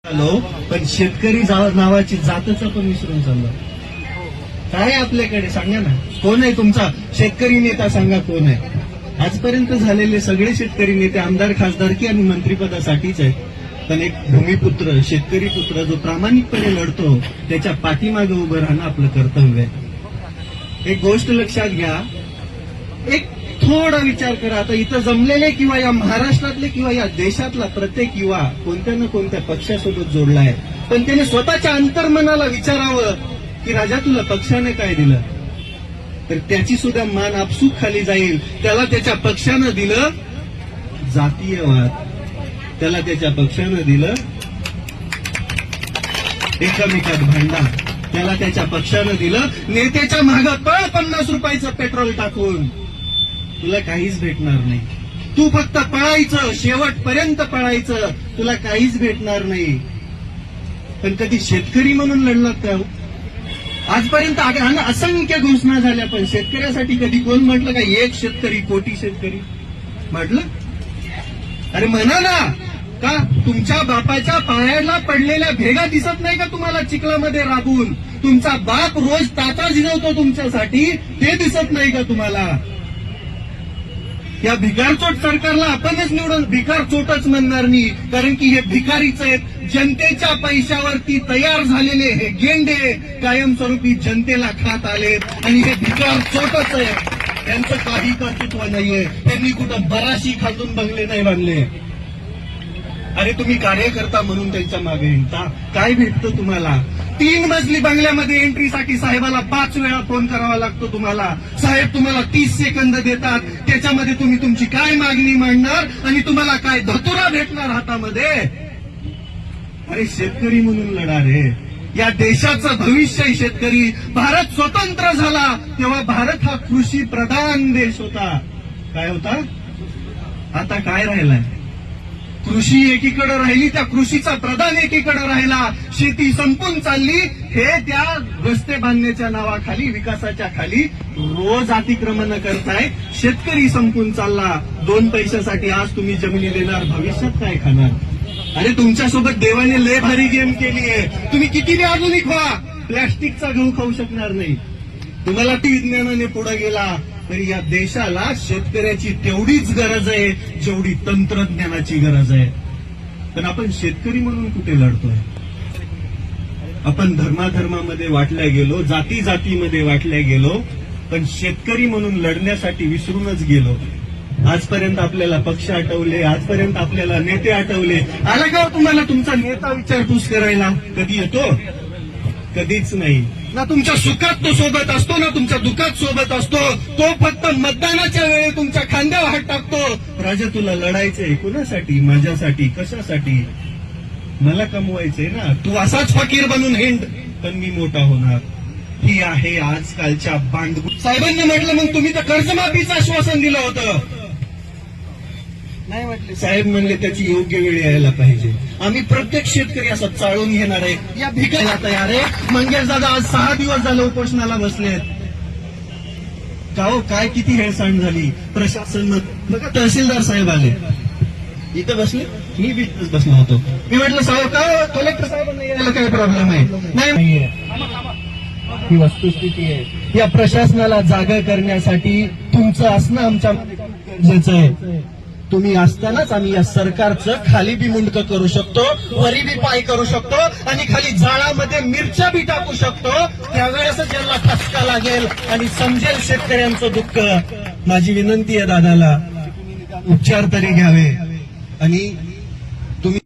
आलो, पण शेतकरी नावाची जातच आपण विसरून चाललो. काय आपल्याकडे सांगा ना, कोण आहे तुमचा शेतकरी नेता? सांगा कोण आहे? आजपर्यंत झालेले सगळे शेतकरी नेते आमदार, खासदारकी आणि मंत्रिपदासाठीच आहेत. पण एक भूमिपुत्र, शेतकरी पुत्र जो प्रामाणिकपणे लढतो, त्याच्या पाठीमागे उभं राहणं आपलं कर्तव्य आहे. एक गोष्ट लक्षात घ्या, एक थोडा विचार करा. आता इथं जमलेले किंवा या महाराष्ट्रातले किंवा या देशातला प्रत्येक युवा कोणत्या ना कोणत्या पक्षासोबत जोडलाय, पण त्याने स्वतःच्या अंतर्मनाला विचारावं की राजा तुला पक्षाने काय दिलं, तर त्याची सुद्धा मान आपसूक खाली जाईल. त्याला त्याच्या पक्षानं दिलं जातीयवाद, त्याला त्याच्या पक्षानं दिलं एकमेकात भांडण, त्याला त्याच्या पक्षानं दिलं नेत्याच्या मागं पळ 50 रुपयाचं पेट्रोल टाकून. तुला काहीच भेटणार नाही. तू फक्त पळायचं, शेवटपर्यंत पळायचं, तुला काहीच भेटणार नाही. पण कधी शेतकरी म्हणून लढलात का? आजपर्यंत असंख्य घोषणा झाल्या, पण शेतकऱ्यासाठी कधी कोण म्हटलं का एक शेतकरी कोटी शेतकरी म्हटलं? अरे म्हणा ना, का तुमच्या बापाच्या पायाला पडलेल्या भेगा दिसत नाही का तुम्हाला चिखलामध्ये राबून? तुमचा बाप रोज ताचा झिजवतो तुमच्यासाठी, ते दिसत नाही का तुम्हाला? या भिकारचोट सरकारला आपणच निवडून भिकारचोटच म्हणणार नाही, कारण की हे भिकारीच आहेत. जनतेच्या पैशावरती तयार झालेले हे गेंडे कायमस्वरूपी जनतेला खात आलेत आणि हे भिकारचोटच आहे. त्यांचं काही कर्तृत्व नाहीये. त्यांनी कुठं बराशी खालून बंगले नाही बांधले. अरे तुम्ही कार्यकर्ता म्हणून त्यांच्या मागे हिंडता, काय भेटतं तुम्हाला? 3 मजली बंगल्यामध्ये एंट्रीसाठी साहेबाला 5 वेळा फोन करावा लागतो तुम्हाला. साहेब तुम्हाला 30 सेकंद देतात, त्याच्यामध्ये तुम्ही तुमची काय मागणी मांडणार आणि तुम्हाला काय धतुरा भेटणार हातामध्ये? अरे शेतकरी म्हणून लढा रे. या देशाचं भविष्य शेतकरी. भारत स्वतंत्र झाला तेव्हा भारत हा कृषी प्रधान देश होता. काय होता? आता काय राहिलाय? कृषी एकीकडे राहिली, त्या कृषीचा प्रधान एकीकडे राहिला. शेती संपून चालली. हे त्या रस्ते बांधण्याच्या नावाखाली, विकासाच्या खाली रोज अतिक्रमण करताय. शेतकरी संपून चालला. 2 पैशासाठी आज तुम्ही जमिनी देणार, भविष्यात काय खाणार? अरे तुमच्यासोबत देवाने लय भारी गेम केली आहे. तुम्ही किती आधुनिक व्हा, प्लॅस्टिकचा गहू खाऊ शकणार नाही. तुम्हाला ती विज्ञानाने पुढे गेला, तरी या देशाला शेतकऱ्याची तेवढीच गरज आहे जेवढी तंत्रज्ञानाची गरज आहे. पण आपण शेतकरी म्हणून कुठे लढतोय? आपण धर्माधर्मामध्ये वाटल्या गेलो, जाती जातीमध्ये वाटल्या गेलो, पण शेतकरी म्हणून लढण्यासाठी विसरूनच गेलो. आजपर्यंत आपल्याला पक्ष आठवले, आजपर्यंत आपल्याला नेते आठवले. आला का तुम्हाला तुमचा नेता विचारपूस करायला? कधी येतो? कधीच नाही. ना तुमच्या सुखात तो सोबत असतो, ना तुमच्या दुःखात सोबत असतो. तो फक्त मतदानाच्या वेळी तुमच्या खांद्यावर हात टाकतो. राजा तुला लढायचंय कोणासाठी? माझ्यासाठी. कशासाठी? मला कमवायचंय ना. तू असाच फकीर बनून हिंड, पण मी मोठा होणार. ही आहे आजकालच्या बांधगुट. साहेबांनी म्हटलं मग तुम्ही तर कर्जमाफीचं आश्वासन दिलं होतं. नाही म्हटले. साहेब म्हणले त्याची योग्य वेळ यायला पाहिजे. आम्ही प्रत्येक शेतकरी असं चाळून घेणार आहे. या भिकायला तयार आहे. मंगेश दादा आज 6 दिवस झालं उपोषणाला बसलेत. का हो, काय किती हेळसांड झाली. प्रशासन बघा, तहसीलदार साहेब आले, इथं बसले. मी बी बसलो होतो. मी म्हटलं साहेब का कलेक्टर साहेबांना यायला काय प्रॉब्लेम आहे? नाहीये, ही वस्तुस्थिती आहे. या प्रशासनाला जागा करण्यासाठी तुमचं असणं आमच्या गरजेचं आहे. तुम्ही असतानाच आम्ही या सरकारचं खाली बी मुंडकं करू शकतो, वरी बी पाय करू शकतो आणि खाली जाळामध्ये मिरच्या बी टाकू शकतो. त्यावेळेस ज्यांना ठसका लागेल आणि समजेल शेतकऱ्यांचं दुःख. माझी विनंती आहे दादाला, उपचार तरी घ्यावे आणि